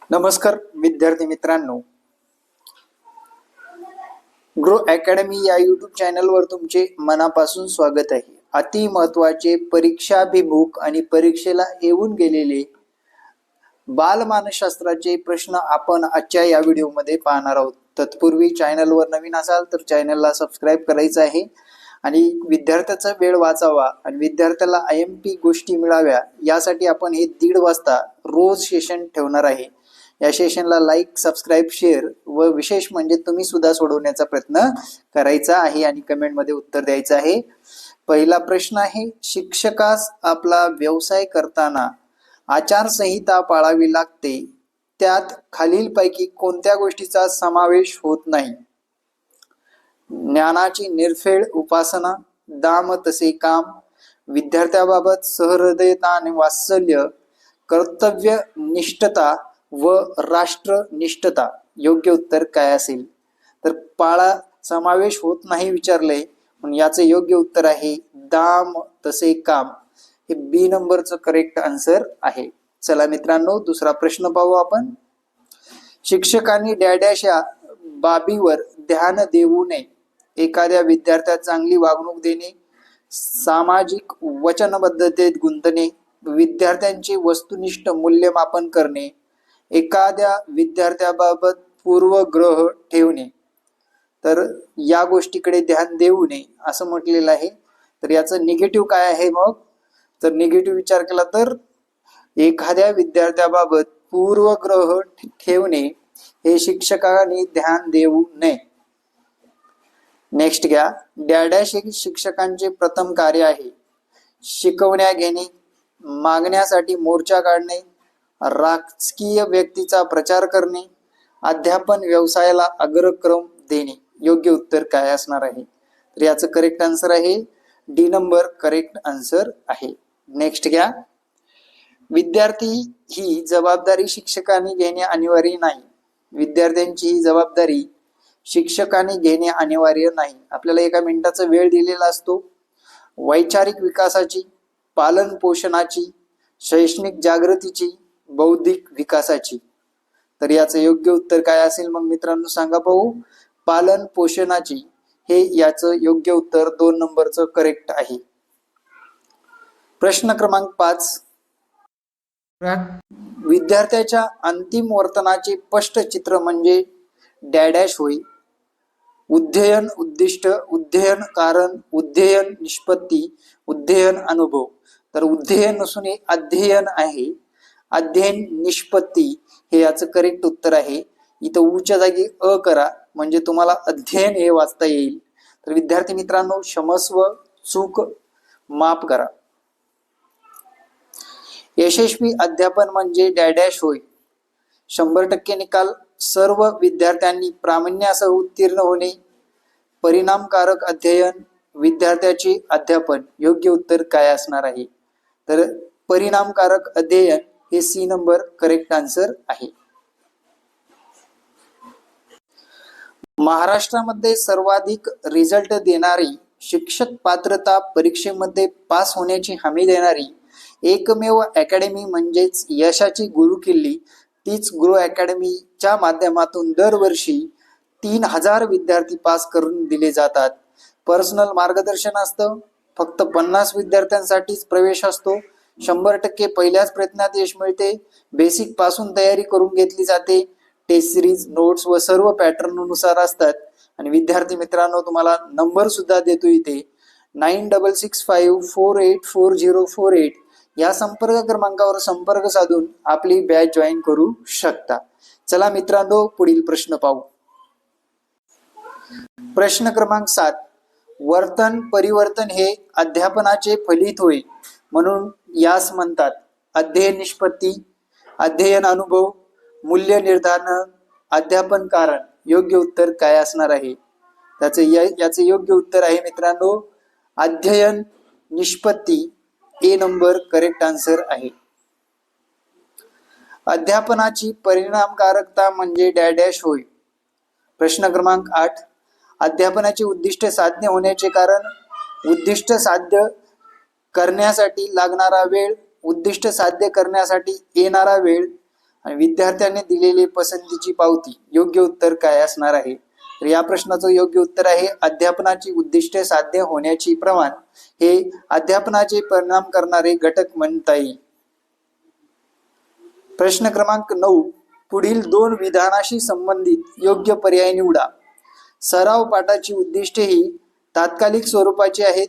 नमस्कार विद्यार्थी मित्रांनो, ग्रो अकॅडमी या यूट्यूब चॅनलवर तुमचे मनापासून स्वागत आहे। अति महत्त्वाचे परीक्षाभिमुख आणि परीक्षेला येऊन गेलेले बालमानसशास्त्राचे प्रश्न आपण आजच्या या व्हिडिओमध्ये पाहणार आहोत। तत्पूर्वी चॅनलवर नवीन असाल तर चॅनलला सबस्क्राईब करायचं आहे आणि विद्यार्थ्याचा वेळ वाचावा आणि विद्यार्थ्याला IMP गोष्टी मिळाव्या यासाठी आपण हे 1:30 वाजता रोज सेशन ठेवणार आहे। या सेशनला लाईक, सबस्क्राईब, शेअर व विशेष म्हणजे तुम्ही सुद्धा सोडवण्याचा प्रयत्न करायचा आहे आणि कमेंटमध्ये उत्तर द्यायचं आहे। पहिला प्रश्न आहे, शिक्षकास आपला व्यवसाय करताना आचारसंहिता पाळावी लागते, त्यात खालीलपैकी कोणत्या गोष्टीचा समावेश होत नाही? ज्ञानाची निरफेळ उपासना, दाम तसे काम, विद्यार्थ्याबाबत सहृदयता आणि वात्सल्य, कर्तव्यनिष्ठता व राष्ट्रनिष्ठता। योग्य उत्तर काय असेल? तर पाळा समावेश होत नाही विचारले, पण याचे योग्य उत्तर आहे दाम तसे काम। हे बी नंबरचं करेक्ट आन्सर आहे। चला मित्रांनो, दुसरा प्रश्न पाहू आपण। शिक्षकांनी डॅडॅश या बाबीवर ध्यान देऊ नये? एखाद्या विद्यार्थ्यास चांगली वागणूक देणे, सामाजिक वचनबद्धतेत गुंतणे, विद्यार्थ्यांचे वस्तुनिष्ठ मूल्यमापन करणे, एखाद्या विद्यार्थ्याबाबत पूर्वग्रह ठेवणे। तर या गोष्टीकडे ध्यान देऊ नये असं म्हटलेलं आहे। तर याचं निगेटिव्ह काय आहे मग? तर निगेटिव्ह विचार केला तर एखाद्या विद्यार्थ्याबाबत पूर्वग्रह ठेवणे हे शिक्षकांनी ध्यान देऊ नये। नेक्स्ट घ्या, डॅडॅश हे शिक्षकांचे प्रथम कार्य आहे। शिकवण्या घेणे, मागण्यासाठी मोर्चा काढणे, राजकीय व्यक्तीचा प्रचार करणे, अध्यापन व्यवसायाला अग्रक्रम देणे। योग्य उत्तर काय असणार आहे? तर याचं करेक्ट आन्सर आहे डी नंबर करेक्ट आन्सर आहे। नेक्स्ट घ्या, विद्यार्थी ही जबाबदारी शिक्षकांनी घेणे अनिवार्य नाही। विद्यार्थ्यांची ही जबाबदारी शिक्षकांनी घेणे अनिवार्य नाही। आपल्याला 1 मिनिटाचा वेळ दिलेला असतो। वैचारिक विकासाची, पालन पोषणाची, शैक्षणिक जागृतीची, बौद्धिक विकासाची। तर याचं योग्य उत्तर काय असेल मग मित्रांनो सांगा पाहू? पालन पोषणाची हे याचं योग्य उत्तर 2 नंबरचं करेक्ट आहे। प्रश्न क्रमांक 5, विद्यार्थ्याच्या अंतिम वर्तनाचे स्पष्ट चित्र म्हणजे डॅडॅश होय? उद्ध्ययन उद्दिष्ट, उद्ध्ययन कारण, उद्ध्ययन निष्पत्ती, उद्ध्ययन अनुभव। तर उद्ध्ययन नसून हे अध्ययन आहे। अध्ययन निष्पत्ती हे याचं करेक्ट उत्तर आहे। इथं उच्या जागी अ करा म्हणजे तुम्हाला अध्ययन हे वाचता येईल। तर विद्यार्थी मित्रांनो, क्षमस्व, चूक माफ करा। यशस्वी अध्यापन म्हणजे डॅडॅश होय? 100% निकाल, सर्व विद्यार्थ्यांनी प्रामाण्यासह उत्तीर्ण होणे, परिणामकारक अध्ययन, विद्यार्थ्याचे अध्यापन। योग्य उत्तर काय असणार आहे? तर परिणामकारक अध्ययन हे सी नंबर करेक्ट आन्सर आहे। महाराष्ट्रामध्ये सर्वाधिक रिझल्ट देणारी, शिक्षक पात्रता परीक्षेमध्ये पास होण्याची हमी देणारी एकमेव अकॅडमी म्हणजेच यशाची गुरुकिल्ली, तीच ग्रो अकॅडमीच्या माध्यमातून दरवर्षी 3000 विद्यार्थी पास करून दिले जातात। पर्सनल मार्गदर्शन असतं, फक्त 50 विद्यार्थ्यांसाठीच प्रवेश असतो, 100% पहिल्याच प्रयत्नात यश मिळते, बेसिक पासून तयारी करून घेतली जाते, टेस्ट सिरीज, नोट्स व सर्व पॅटर्न नुसार असतात। आणि विद्यार्थी मित्रांनो, तुम्हाला नंबर सुद्धा देतो इथे 9665484048 या संपर्क क्रमांकावर संपर्क साधून आपली बॅच जॉईन करू शकता। चला मित्रांनो, पुढील प्रश्न पाहू। प्रश्न क्रमांक 7, वर्तन परिवर्तन हे अध्यापनाचे फलित होय म्हणून यास म्हणतात? अध्ययन निष्पत्ती, अध्ययन अनुभव, मूल्य निर्धारण, अध्यापन कारण। योग्य उत्तर काय असणार आहे? याचे योग्य उत्तर आहे मित्रांनो अध्ययन निष्पत्ती। ए नंबर करेक्ट आन्सर आहे। अध्यापनाची परिणामकारकता म्हणजे डॅडॅश होय? प्रश्न क्रमांक 8, अध्यापनाचे उद्दिष्ट साध्य होण्याचे कारण, उद्दिष्ट साध्य करण्यासाठी लागणारा वेळ, उद्दिष्ट साध्य करण्यासाठी येणारा वेळ, आणि विद्यार्थ्याने दिलेली पसंतीची पावती. योग्य उत्तर काय असणार आहे? तर या प्रश्नाचं योग्य उत्तर आहे अध्यापनाची उद्दिष्टे साध्य होण्याची प्रमाण हे अध्यापनाचे परिणाम करणारे घटक म्हणता येईल. प्रश्न क्रमांक 9, पुढील 2 विधानाशी संबंधित योग्य पर्याय निवडा. सराव पाठाची उद्दिष्टे ही तात्कालिक स्वरूपाची आहेत.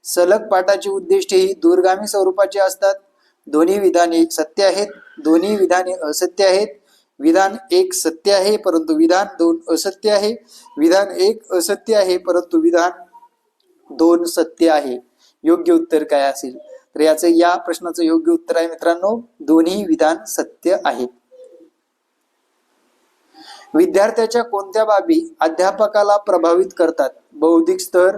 सलग पाठाची उद्दिष्टे ही दूरगामी स्वरूपाची असतात. दोन्ही विधाने सत्य आहेत. दोन्ही विधाने असत्य आहेत. विधान 1 सत्य आहे परंतु विधान 2 असत्य आहे. विधान 1 असत्य आहे परंतु विधान 2 सत्य आहे. योग्य उत्तर काय असेल? तर याचं या प्रश्नाचं योग्य उत्तर आहे मित्रांनो, दोन्ही विधान सत्य आहेत. विद्यार्थ्याच्या कोणत्या बाबी अध्यापकाला प्रभावित करतात? बौद्धिक स्तर,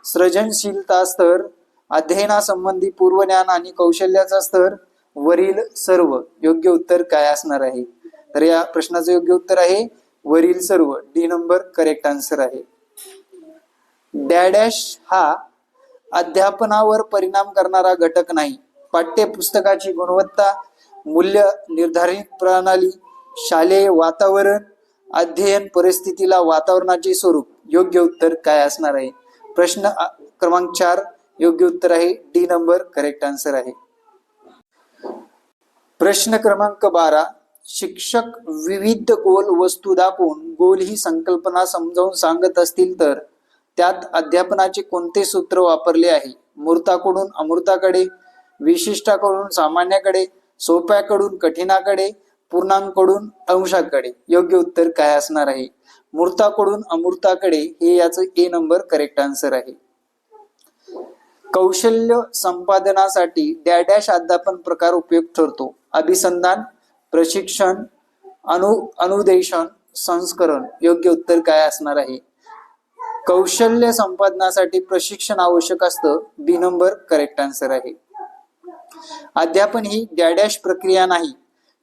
सृजनशीलता स्तर, अध्ययनासंबंधी पूर्वज्ञान आणि कौशल्याचा स्तर, वरील सर्व. योग्य उत्तर काय असणार आहे? तर या प्रश्नाचं योग्य उत्तर आहे वरील सर्व. डी नंबर करेक्ट आन्सर आहे. डॅडॅश हा अध्यापनावर परिणाम करणारा घटक नाही. पाठ्यपुस्तकाची गुणवत्ता, मूल्य निर्धारित प्रणाली, शालेय वातावरण, अध्ययन परिस्थितीला वातावरणाचे स्वरूप. योग्य उत्तर काय असणार आहे? प्रश्न क्रमांक 4 योग्य उत्तर आहे डी नंबर करेक्ट आन्सर आहे. प्रश्न क्रमांक 12, शिक्षक विविध गोल वस्तू दाखवून गोल ही संकल्पना समजावून सांगत असतील तर त्यात अध्यापनाचे कोणते सूत्र वापरले आहे? मूर्ताकडून अमूर्ताकडे, विशिष्टाकडून सामान्याकडे, सोप्याकडून कठीणाकडे, पूर्णांकडून अंशाकडे. योग्य उत्तर काय असणार आहे? मूर्ताकडून अमूर्ताकडे हे याचं ए नंबर करेक्ट आन्सर आहे. कौशल्य संपादनासाठी डॅडॅश अध्यापन प्रकार उपयुक्त ठरतो. अभिसंधान, प्रशिक्षण, अनुदेशन, संस्करण. योग्य उत्तर काय असणार आहे? कौशल्य संपादनासाठी प्रशिक्षण आवश्यक असतं. बी नंबर करेक्ट आन्सर आहे. अध्यापन ही डॅडॅश प्रक्रिया नाही.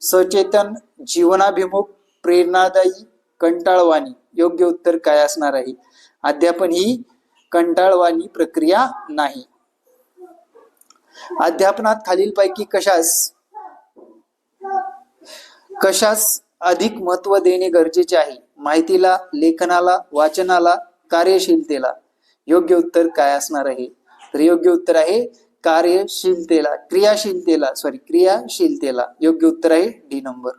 सचेतन, जीवनाभिमुख, प्रेरणादायी, कंटाळवाणी. योग्य उत्तर काय असणार आहे? अध्यापन ही कंटाळवाणी प्रक्रिया नाही. अध्यापनात खालीलपैकी कशास अधिक महत्त्व देणे गरजेचे आहे? माहितीला, लेखनाला, वाचनाला, कार्यशीलतेला. योग्य उत्तर काय असणार आहे? तर योग्य उत्तर आहे क्रियाशीलतेला. योग्य उत्तर आहे डी नंबर.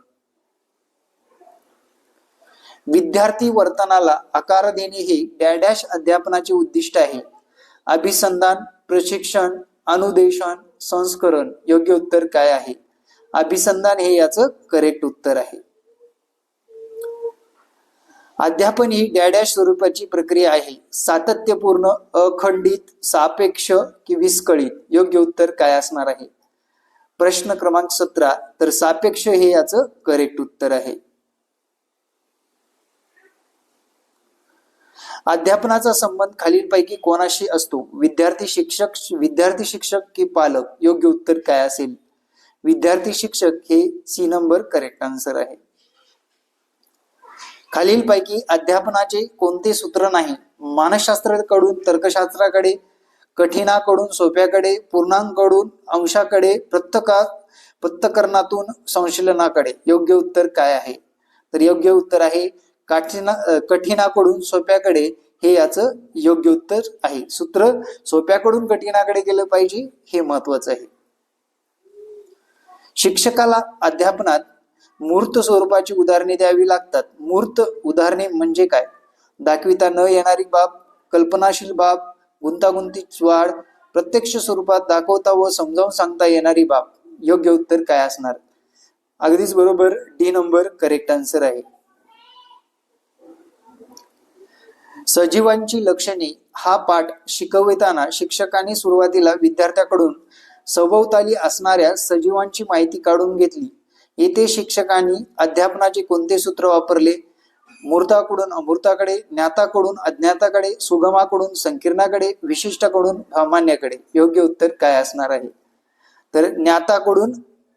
विद्यार्थी वर्तनाला आकार देणे हे डॅडॅश अध्यापनाचे उद्दिष्ट आहे. अभिसंधान, प्रशिक्षण, अनुदेशन, संस्करण. योग्य उत्तर काय आहे? अभिसंधान हे याचं करेक्ट उत्तर आहे. अध्यापन ही डॅडॅश स्वरूपाची प्रक्रिया आहे. सातत्यपूर्ण, अखंडित, सापेक्ष की विस्कळीत. योग्य उत्तर काय असणार आहे? प्रश्न क्रमांक 17, तर सापेक्ष हे याचं करेक्ट उत्तर आहे. अध्यापनाचा संबंध खालीलपैकी कोणाशी असतो? विद्यार्थी शिक्षक की पालक. योग्य उत्तर काय असेल? विद्यार्थी शिक्षक हे सी नंबर करेक्ट आन्सर आहे. खालीलपैकी अध्यापनाचे कोणते सूत्र नाही? मानसशास्त्राकडून तर्कशास्त्राकडे, कठीणाकडून सोप्याकडे, पूर्णांकडून अंशाकडे, पृथक्करणातून संशोधनाकडे. योग्य उत्तर काय आहे? तर योग्य उत्तर आहे कठीणाकडून सोप्याकडे हे याचं योग्य उत्तर आहे. सूत्र सोप्याकडून कठीणाकडे गेलं पाहिजे हे महत्वाचं आहे. शिक्षकाला अध्यापनात मूर्त स्वरूपाची उदाहरणे द्यावी लागतात. मूर्त उदाहरणे म्हणजे काय? दाखविता न येणारी बाब, कल्पनाशील बाब, गुंतागुंतीची वाढ, प्रत्यक्ष स्वरूपात दाखवता व समजावून सांगता येणारी बाब. योग्य उत्तर काय असणार? अगदीच बरोबर, डी नंबर करेक्ट आन्सर आहे. सजीवांची लक्षणे हा पाठ शिकवताना शिक्षकांनी सुरुवातीला विद्यार्थ्याकडून सभोवताली असणाऱ्या सजीवांची माहिती काढून घेतली. येथे शिक्षकांनी अध्यापनाचे कोणते सूत्र वापरले? मूर्ताकडून अमूर्ताकडे, ज्ञाताकडून अज्ञाताकडे, सुगमाकडून संकीर्णाकडे, विशिष्टाकडून सामान्याकडे. योग्य उत्तर काय असणार आहे? तर ज्ञाताकडून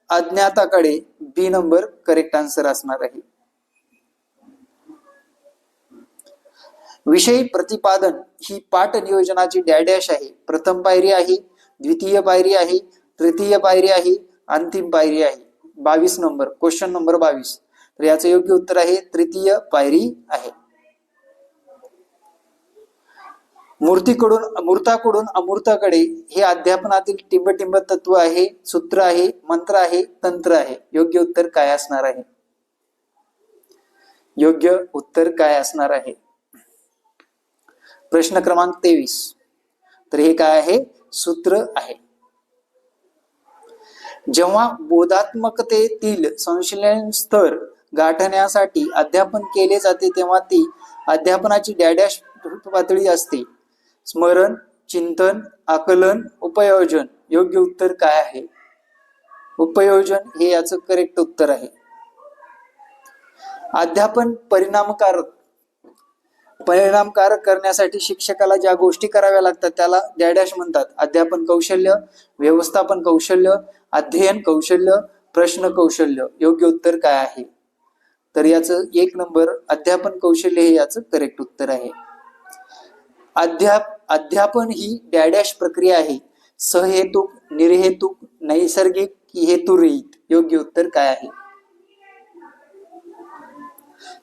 अज्ञाताकडे. बी नंबर करेक्ट आन्सर असणार आहे. विषय प्रतिपादन ही पाठ नियोजनाची डॅडॅश आहे. प्रथम पायरी आहे, द्वितीय पायरी आहे, तृतीय पायरी आहे, अंतिम पायरी आहे. 22 नंबर, क्वेश्चन नंबर 22. तर याचं योग्य उत्तर आहे तृतीय पायरी आहे. मूर्ताकडून अमूर्ताकडे हे अध्यापनातील टिंबटिंब तत्व आहे, सूत्र आहे, मंत्र आहे, तंत्र आहे. योग्य उत्तर काय असणार आहे? योग्य उत्तर काय असणार आहे? प्रश्न क्रमांक 23. तर हे काय आहे? सूत्र आहे. जेव्हा बोधात्मकतेतील संश्लेषण स्तर गाठण्यासाठी अध्यापन केले जाते तेव्हा ती अध्यापनाची डॅडॅश पातळी असते. स्मरण, चिंतन, आकलन, उपयोजन. योग्य उत्तर काय आहे? उपयोजन हे याचं करेक्ट उत्तर आहे. अध्यापन परिणामकारक करण्यासाठी शिक्षकाला ज्या गोष्टी कराव्या लागतात त्याला डॅडॅश म्हणतात. अध्यापन कौशल्य, व्यवस्थापन कौशल्य, अध्ययन कौशल्य, प्रश्न कौशल्य. योग्य उत्तर काय आहे? तर याचं 1 नंबर अध्यापन कौशल्य हे याचं करेक्ट उत्तर आहे. अध्यापन ही डॅडॅश प्रक्रिया आहे. सहेतुक, निर्हेतुक, नैसर्गिक की हेतुरहित. योग्य उत्तर काय आहे?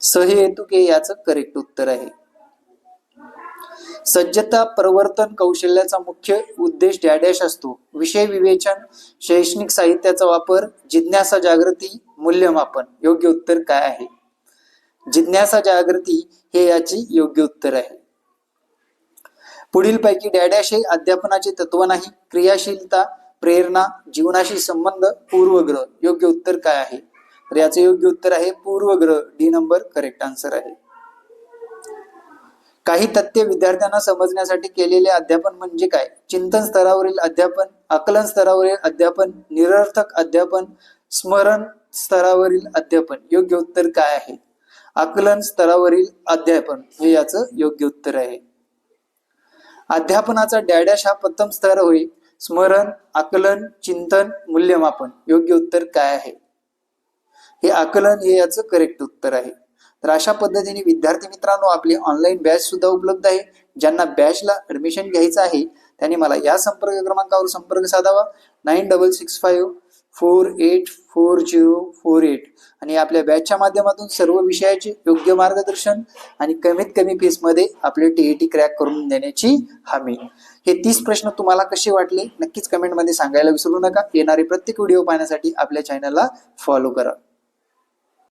सहेतुक हे याचं करेक्ट उत्तर आहे. सज्जता प्रवर्तन कौशल्याचा मुख्य उद्देश डॅडॅश असतो. विषय विवेचन, शैक्षणिक साहित्याचा वापर, जिज्ञासा जागृती, मूल्यमापन. योग्य उत्तर काय आहे? जिज्ञासा जागृती हे याची योग्य उत्तर आहे. पुढील पैकी डॅडॅश हे अध्यापनाचे तत्व नाही. क्रियाशीलता, प्रेरणा, जीवनाशी संबंध, पूर्वग्रह. योग्य उत्तर काय आहे? तर याचे योग्य उत्तर आहे पूर्वग्रह. डी नंबर करेक्ट आन्सर आहे. काही तथ्य विद्यार्थ्यांना समजण्यासाठी केलेले अध्यापन म्हणजे काय? चिंतन स्तरावरील अध्यापन, आकलन स्तरावरील अध्यापन, निरर्थक अध्यापन, स्मरण स्तरावरील अध्यापन. योग्य उत्तर काय आहे? आकलन स्तरावरील अध्यापन हे याचं योग्य उत्तर आहे. अध्यापनाचा डॅडॅश हा प्रथम स्तर होय. स्मरण, आकलन, चिंतन, मूल्यमापन. योग्य उत्तर काय आहे? हे आकलन हे याचं करेक्ट उत्तर आहे. तर अशा पद्धतीने विद्यार्थी मित्रांनो आपली ऑनलाईन बॅच सुद्धा उपलब्ध आहे. ज्यांना बॅचला ऍडमिशन घ्यायचं आहे त्यांनी मला या संपर्क क्रमांकावर संपर्क साधावा. 9665484048. आणि आपल्या बॅचच्या माध्यमातून सर्व विषयाचे योग्य मार्गदर्शन आणि कमीत कमी फीस मध्ये आपले TET क्रॅक करून देण्याची हमी. हे 30 प्रश्न तुम्हाला कसे वाटले नक्कीच कमेंट मध्ये सांगायला विसरू नका. येणारे प्रत्येक व्हिडिओ पाहण्यासाठी आपल्या चॅनलला फॉलो करा.